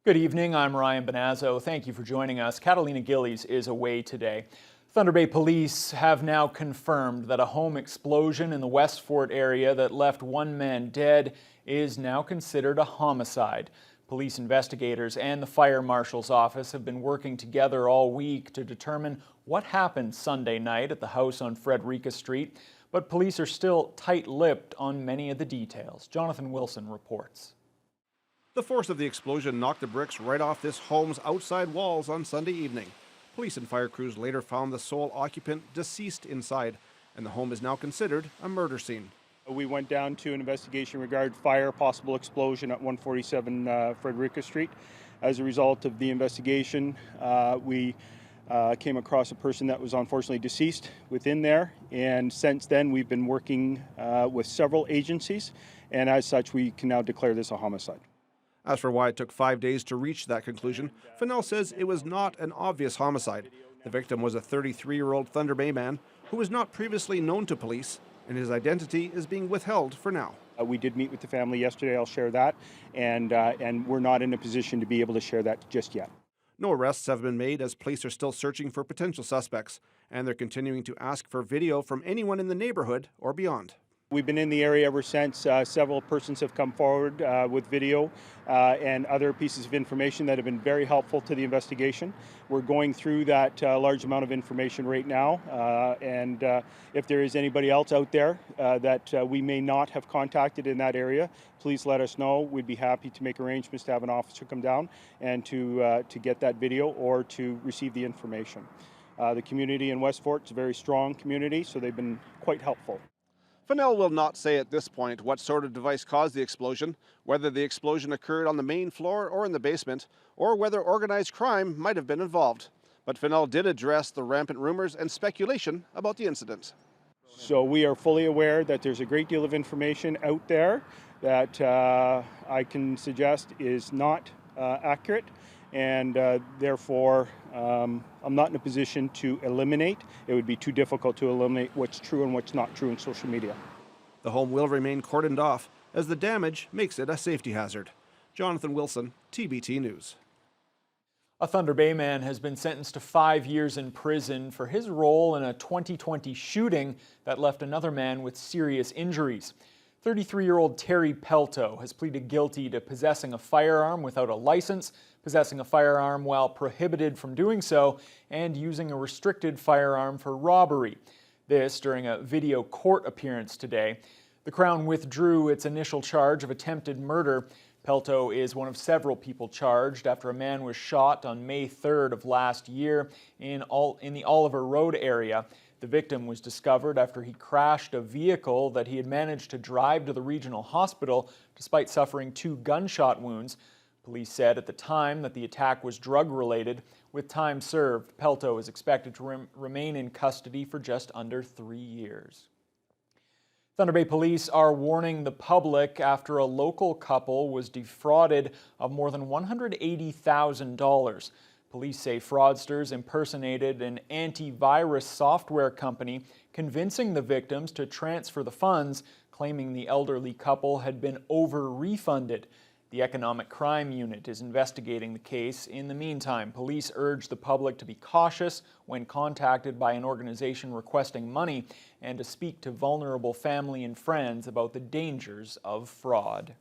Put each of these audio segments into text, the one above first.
Good evening, I'm Ryan Bonazzo. Thank you for joining us. Catalina Gillies is away today. Thunder Bay Police have now confirmed that a home explosion in the West Fort area that left one man dead is now considered a homicide. Police investigators and the fire marshal's office have been working together all week to determine what happened Sunday night at the house on Frederica Street, but police are still tight-lipped on many of the details. Jonathan Wilson reports. The force of the explosion knocked the bricks right off this home's outside walls on Sunday evening. Police and fire crews later found the sole occupant deceased inside, and the home is now considered a murder scene. We went down to an investigation regarding fire, possible explosion at 147 Frederica Street. As a result of the investigation, we came across a person that was unfortunately deceased within there, and since then we've been working with several agencies, and as such we can now declare this a homicide. As for why it took 5 days to reach that conclusion, Fennell says it was not an obvious homicide. The victim was a 33-year-old Thunder Bay man who was not previously known to police, and his identity is being withheld for now. We did meet with the family yesterday, I'll share that, and we're not in a position to be able to share that just yet. No arrests have been made as police are still searching for potential suspects, and they're continuing to ask for video from anyone in the neighborhood or beyond. We've been in the area ever since. Several persons have come forward with video and other pieces of information that have been very helpful to the investigation. We're going through that large amount of information right now, and if there is anybody else out there that we may not have contacted in that area, please let us know. We'd be happy to make arrangements to have an officer come down and to get that video or to receive the information. The community in West Fort is a very strong community, so they've been quite helpful. Fennell will not say at this point what sort of device caused the explosion, whether the explosion occurred on the main floor or in the basement, or whether organized crime might have been involved. But Fennell did address the rampant rumors and speculation about the incident. So we are fully aware that there's a great deal of information out there that I can suggest is not accurate, and therefore I'm not in a position to eliminate. It would be too difficult to eliminate what's true and what's not true in social media. The home will remain cordoned off as the damage makes it a safety hazard. Jonathan Wilson, TBT News. A Thunder Bay man has been sentenced to 5 years in prison for his role in a 2020 shooting that left another man with serious injuries. 33-year-old Terry Pelto has pleaded guilty to possessing a firearm without a license, possessing a firearm while prohibited from doing so, and using a restricted firearm for robbery. This during a video court appearance today. The Crown withdrew its initial charge of attempted murder. Pelto is one of several people charged after a man was shot on May 3rd of last year in the Oliver Road area. The victim was discovered after he crashed a vehicle that he had managed to drive to the regional hospital despite suffering 2 gunshot wounds. Police said at the time that the attack was drug-related. With time served, Pelto is expected to remain in custody for just under 3 years. Thunder Bay Police are warning the public after a local couple was defrauded of more than $180,000. Police say fraudsters impersonated an antivirus software company, convincing the victims to transfer the funds, claiming the elderly couple had been over-refunded. The Economic Crime Unit is investigating the case. In the meantime, police urge the public to be cautious when contacted by an organization requesting money and to speak to vulnerable family and friends about the dangers of fraud.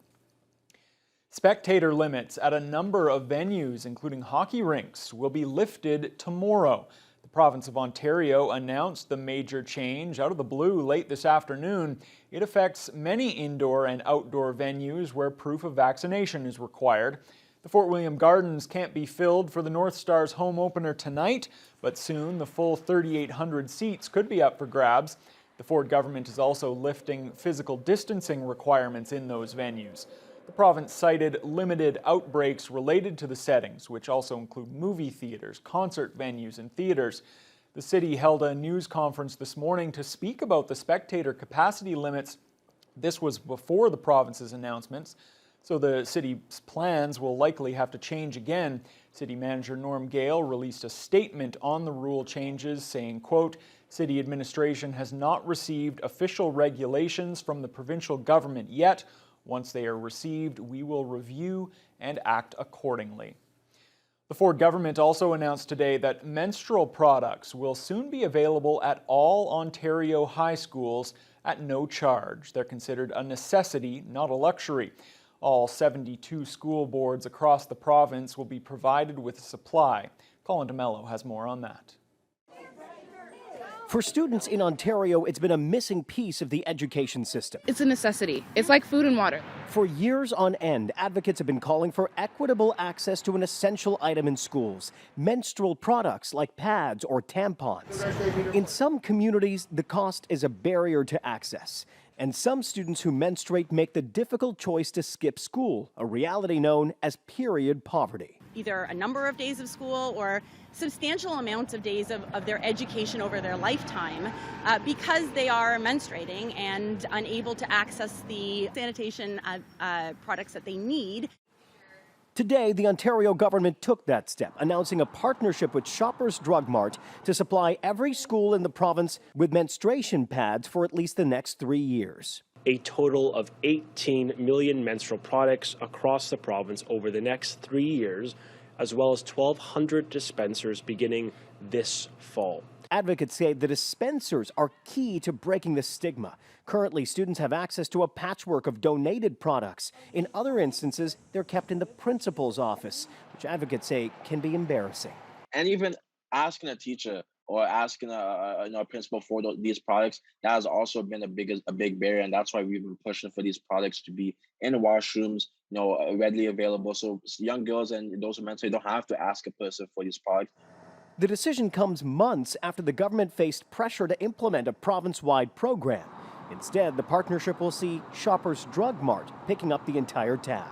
Spectator limits at a number of venues, including hockey rinks, will be lifted tomorrow. The province of Ontario announced the major change out of the blue late this afternoon. It affects many indoor and outdoor venues where proof of vaccination is required. The Fort William Gardens can't be filled for the North Stars home opener tonight, but soon the full 3,800 seats could be up for grabs. The Ford government is also lifting physical distancing requirements in those venues. The province cited limited outbreaks related to the settings, which also include movie theaters, concert venues, and theaters. The city held a news conference this morning to speak about the spectator capacity limits. This was before the province's announcements, so the city's plans will likely have to change again. City Manager Norm Gale released a statement on the rule changes, saying, quote, "City administration has not received official regulations from the provincial government yet. Once they are received, we will review and act accordingly. The Ford government also announced today that menstrual products will soon be available at all Ontario high schools at no charge. They're considered a necessity, not a luxury. All 72 school boards across the province will be provided with a supply. Colin DeMello has more on that. For students in Ontario, it's been a missing piece of the education system. It's a necessity. It's like food and water. For years on end, advocates have been calling for equitable access to an essential item in schools, menstrual products like pads or tampons. In some communities, the cost is a barrier to access. And some students who menstruate make the difficult choice to skip school, a reality known as period poverty. Either a number of days of school or substantial amounts of days of their education over their lifetime because they are menstruating and unable to access the sanitation products that they need. Today, the Ontario government took that step, announcing a partnership with Shoppers Drug Mart to supply every school in the province with menstruation pads for at least the next 3 years. A total of 18 million menstrual products across the province over the next 3 years, as well as 1,200 dispensers beginning this fall. Advocates say the dispensers are key to breaking the stigma. Currently, students have access to a patchwork of donated products. In other instances, they're kept in the principal's office, which advocates say can be embarrassing. And even asking a teacher or asking a principal for these products, that has also been a big barrier, and that's why we've been pushing for these products to be in the washrooms, readily available, so young girls and those who menstruate don't have to ask a person for these products. The decision comes months after the government faced pressure to implement a province-wide program. Instead, the partnership will see Shoppers Drug Mart picking up the entire tab.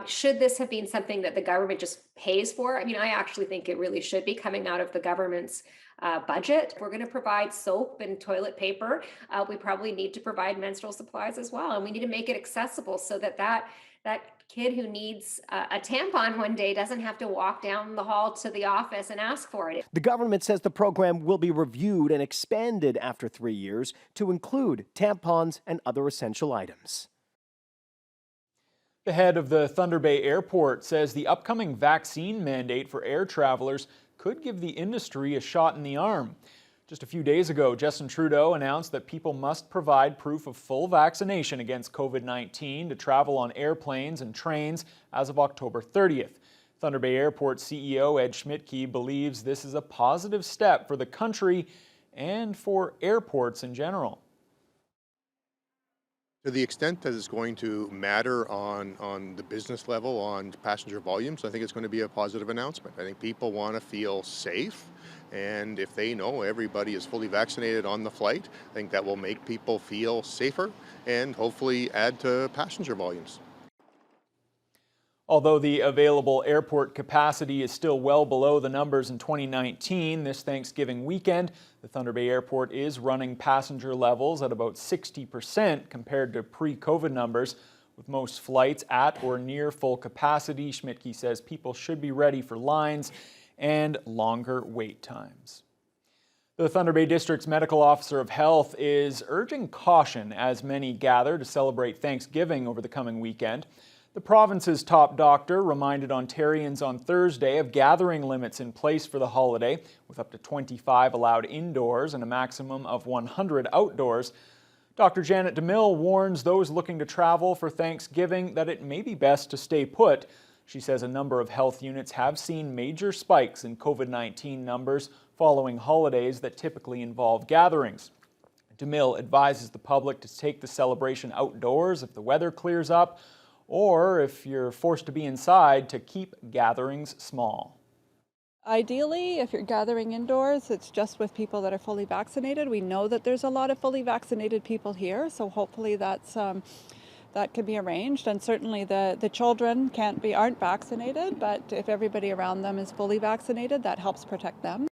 Should this have been something that the government just pays for? I mean, I actually think it really should be coming out of the government's budget. We're going to provide soap and toilet paper. We probably need to provide menstrual supplies as well. And we need to make it accessible so that kid who needs a tampon one day doesn't have to walk down the hall to the office and ask for it. The government says the program will be reviewed and expanded after 3 years to include tampons and other essential items. The head of the Thunder Bay Airport says the upcoming vaccine mandate for air travelers could give the industry a shot in the arm. Just a few days ago, Justin Trudeau announced that people must provide proof of full vaccination against COVID-19 to travel on airplanes and trains as of October 30th. Thunder Bay Airport CEO Ed Schmidtke believes this is a positive step for the country and for airports in general. To the extent that it's going to matter on the business level, on passenger volumes, I think it's going to be a positive announcement. I think people want to feel safe, and if they know everybody is fully vaccinated on the flight, I think that will make people feel safer and hopefully add to passenger volumes. Although the available airport capacity is still well below the numbers in 2019, this Thanksgiving weekend, the Thunder Bay Airport is running passenger levels at about 60% compared to pre-COVID numbers. With most flights at or near full capacity, Schmidtke says people should be ready for lines and longer wait times. The Thunder Bay District's Medical Officer of Health is urging caution as many gather to celebrate Thanksgiving over the coming weekend. The province's top doctor reminded Ontarians on Thursday of gathering limits in place for the holiday, with up to 25 allowed indoors and a maximum of 100 outdoors. Dr. Janet DeMille warns those looking to travel for Thanksgiving that it may be best to stay put. She says a number of health units have seen major spikes in COVID-19 numbers following holidays that typically involve gatherings. DeMille advises the public to take the celebration outdoors if the weather clears up, or if you're forced to be inside, to keep gatherings small. Ideally, if you're gathering indoors, it's just with people that are fully vaccinated. We know that there's a lot of fully vaccinated people here, so hopefully that can be arranged. And certainly the children aren't vaccinated, but if everybody around them is fully vaccinated, that helps protect them.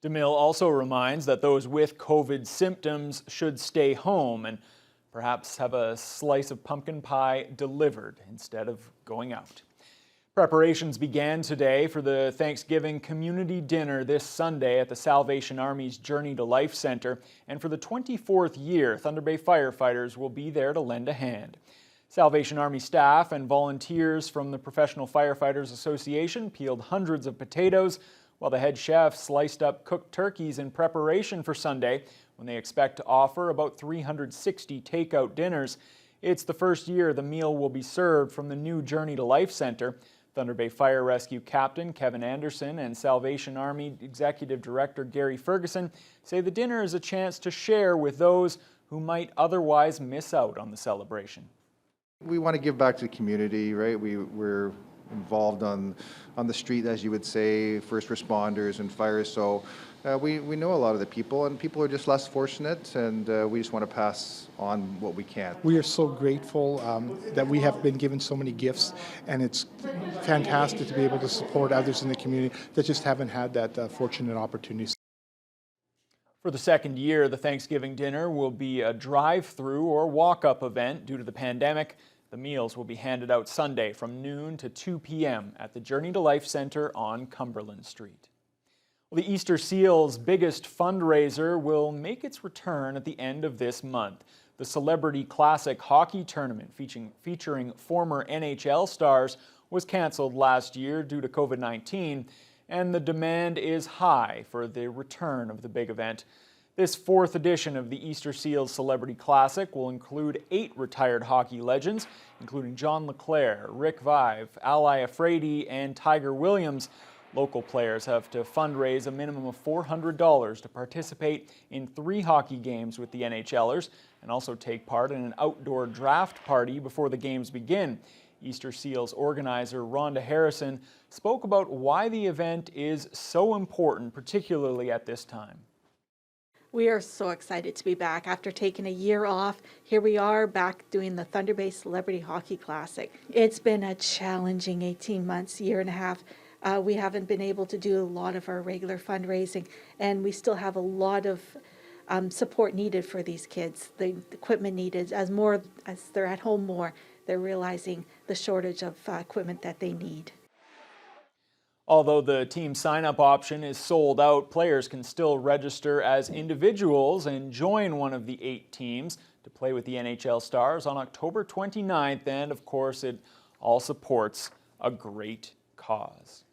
DeMille also reminds that those with COVID symptoms should stay home and perhaps have a slice of pumpkin pie delivered instead of going out. Preparations began today for the Thanksgiving community dinner this Sunday at the Salvation Army's Journey to Life Center, and for the 24th year, Thunder Bay firefighters will be there to lend a hand. Salvation Army staff and volunteers from the Professional Firefighters Association peeled hundreds of potatoes, while the head chef sliced up cooked turkeys in preparation for Sunday, when they expect to offer about 360 takeout dinners. It's the first year the meal will be served from the new Journey to Life Center. Thunder Bay Fire Rescue Captain Kevin Anderson and Salvation Army Executive Director Gary Ferguson say the dinner is a chance to share with those who might otherwise miss out on the celebration. We want to give back to the community, right? We're involved on the street, as you would say, first responders and fire. So we know a lot of the people, and people are just less fortunate, and we just want to pass on what we can. We are so grateful that we have been given so many gifts, and it's fantastic to be able to support others in the community that just haven't had that fortunate opportunity. For the second year, the Thanksgiving dinner will be a drive-through or walk-up event due to the pandemic. The meals will be handed out Sunday from noon to 2 p.m. at the Journey to Life Center on Cumberland Street. Well, the Easter Seals' biggest fundraiser will make its return at the end of this month. The Celebrity Classic Hockey Tournament featuring former NHL stars was canceled last year due to COVID-19, and the demand is high for the return of the big event. This fourth edition of the Easter Seals Celebrity Classic will include 8 retired hockey legends, including John LeClair, Rick Vive, Ali Afraidy, and Tiger Williams. Local players have to fundraise a minimum of $400 to participate in 3 hockey games with the NHLers and also take part in an outdoor draft party before the games begin. Easter Seals organizer Rhonda Harrison spoke about why the event is so important, particularly at this time. We are so excited to be back. After taking a year off, here we are back doing the Thunder Bay Celebrity Hockey Classic. It's been a challenging 18 months, year and a half. We haven't been able to do a lot of our regular fundraising, and we still have a lot of support needed for these kids. The equipment needed, as they're at home more, they're realizing the shortage of equipment that they need. Although the team sign-up option is sold out, players can still register as individuals and join one of the 8 teams to play with the NHL Stars on October 29th. And of course, it all supports a great cause.